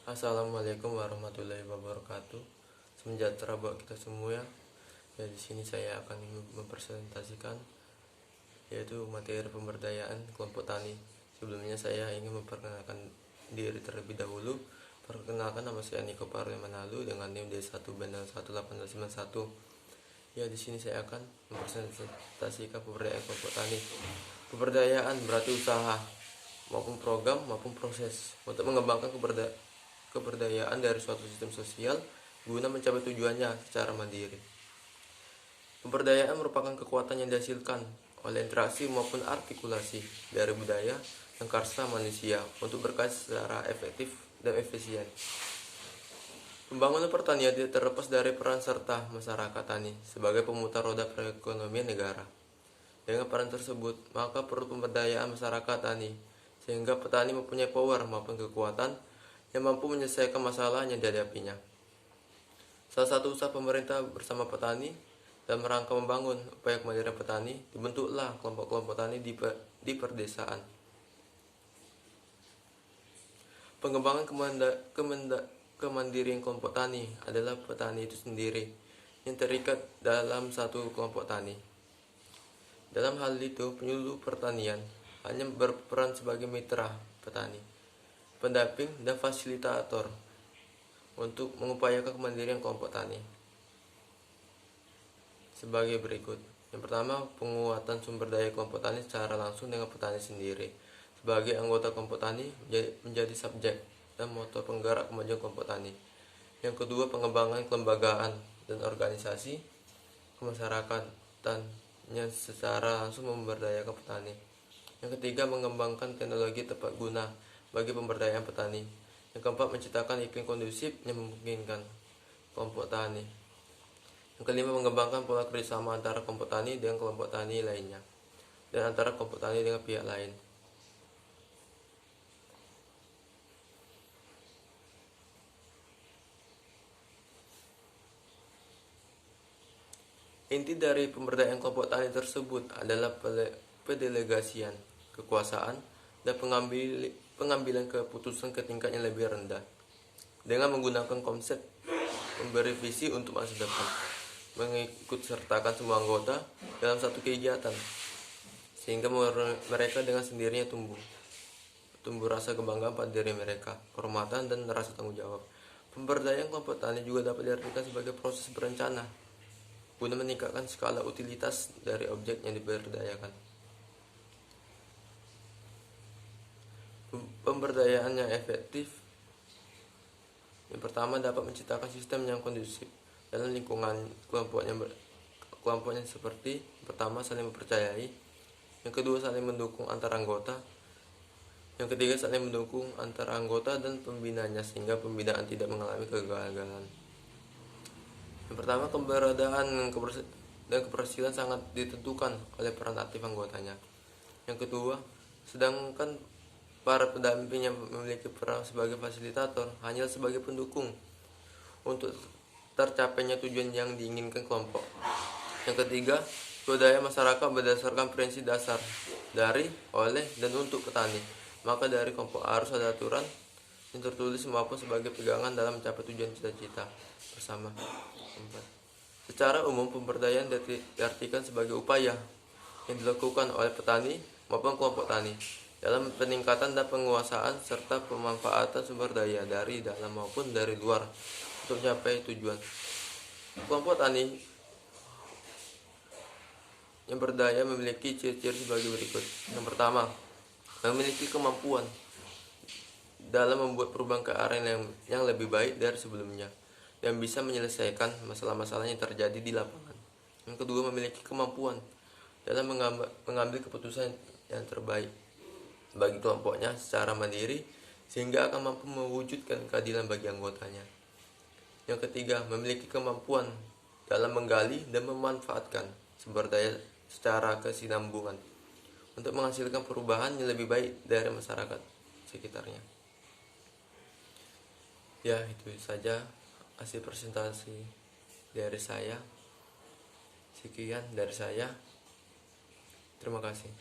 Assalamualaikum warahmatullahi wabarakatuh. Sejahtera buat kita semua ya. Di sini saya akan mempresentasikan yaitu materi pemberdayaan kelompok tani. Sebelumnya saya ingin memperkenalkan diri terlebih dahulu. Perkenalkan, nama saya Niko Parlemanalu dengan NIM D1 Bandang 11891. Ya, di sini saya akan mempresentasikan pemberdayaan kelompok tani. Pemberdayaan berarti usaha maupun program maupun proses untuk mengembangkan keberdayaan dari suatu sistem sosial guna mencapai tujuannya secara mandiri. Pemberdayaan merupakan kekuatan yang dihasilkan oleh interaksi maupun artikulasi dari budaya dan karsa manusia untuk berkait secara efektif dan efisien. Pembangunan pertanian tidak terlepas dari peran serta masyarakat tani sebagai pemutar roda perekonomian negara. Dengan peran tersebut, maka perlu pemberdayaan masyarakat tani sehingga petani mempunyai power maupun kekuatan yang mampu menyelesaikan masalah yang dihadapinya. Salah satu usaha pemerintah bersama petani dalam rangka membangun upaya kemandirian petani, dibentuklah kelompok-kelompok tani di perdesaan. Pengembangan kemandirian kelompok tani adalah petani itu sendiri yang terikat dalam satu kelompok tani. Dalam hal itu, penyuluh pertanian hanya berperan sebagai mitra petani, pendamping dan fasilitator untuk mengupayakan kemandirian kelompok tani. Sebagai berikut. Yang pertama, penguatan sumber daya kelompok tani secara langsung dengan petani sendiri. Sebagai anggota kelompok tani menjadi subjek dan motor penggerak kemajuan kelompok tani. Yang kedua, pengembangan kelembagaan dan organisasi kemasyarakatan yang secara langsung memberdayakan petani. Yang ketiga, mengembangkan teknologi tepat guna bagi pemberdayaan petani. Yang keempat, menciptakan iklim kondusif yang memungkinkan kelompok tani. Yang kelima, mengembangkan pola kerjasama antara kelompok tani dengan kelompok tani lainnya dan antara kelompok tani dengan pihak lain. Inti dari pemberdayaan kelompok tani tersebut adalah pendelegasian kekuasaan dan pengambilan keputusan ke tingkat yang lebih rendah dengan menggunakan konsep memberi visi untuk masa depan, mengikut sertakan semua anggota dalam satu kegiatan sehingga mereka dengan sendirinya tumbuh rasa kebanggaan pada diri mereka, kehormatan dan rasa tanggung jawab. Pemberdayaan kelompok tani juga dapat diartikan sebagai proses berencana guna meningkatkan skala utilitas dari objek yang diberdayakan. Pemberdayaan yang efektif, yang pertama, dapat menciptakan sistem yang kondusif dalam lingkungan kelompoknya seperti pertama, saling mempercayai. Yang kedua, saling mendukung antar anggota. Yang ketiga, saling mendukung antara anggota dan pembinanya sehingga pembinaan tidak mengalami kegagalan. Yang pertama, keberadaan dan keberhasilan sangat ditentukan oleh peran aktif anggotanya. Yang kedua, sedangkan para pendamping yang memiliki peran sebagai fasilitator hanya sebagai pendukung untuk tercapainya tujuan yang diinginkan kelompok. Yang ketiga, budaya masyarakat berdasarkan prinsip dasar dari, oleh, dan untuk petani. Maka dari kelompok harus ada aturan yang tertulis maupun sebagai pegangan dalam mencapai tujuan cita-cita bersama. Secara umum, pemberdayaan diartikan sebagai upaya yang dilakukan oleh petani maupun kelompok tani dalam peningkatan dan penguasaan serta pemanfaatan sumber daya dari dalam maupun dari luar untuk mencapai tujuan. Kelompok tani yang berdaya memiliki ciri-ciri sebagai berikut. Yang pertama, memiliki kemampuan dalam membuat perubahan ke arah yang lebih baik dari sebelumnya dan bisa menyelesaikan masalah-masalah yang terjadi di lapangan. Yang kedua, memiliki kemampuan dalam mengambil keputusan yang terbaik bagi kelompoknya secara mandiri sehingga akan mampu mewujudkan keadilan bagi anggotanya. Yang ketiga, memiliki kemampuan dalam menggali dan memanfaatkan sumber daya secara kesinambungan untuk menghasilkan perubahan yang lebih baik dari masyarakat sekitarnya. Ya, itu saja hasil presentasi dari saya. Sekian dari saya. Terima kasih.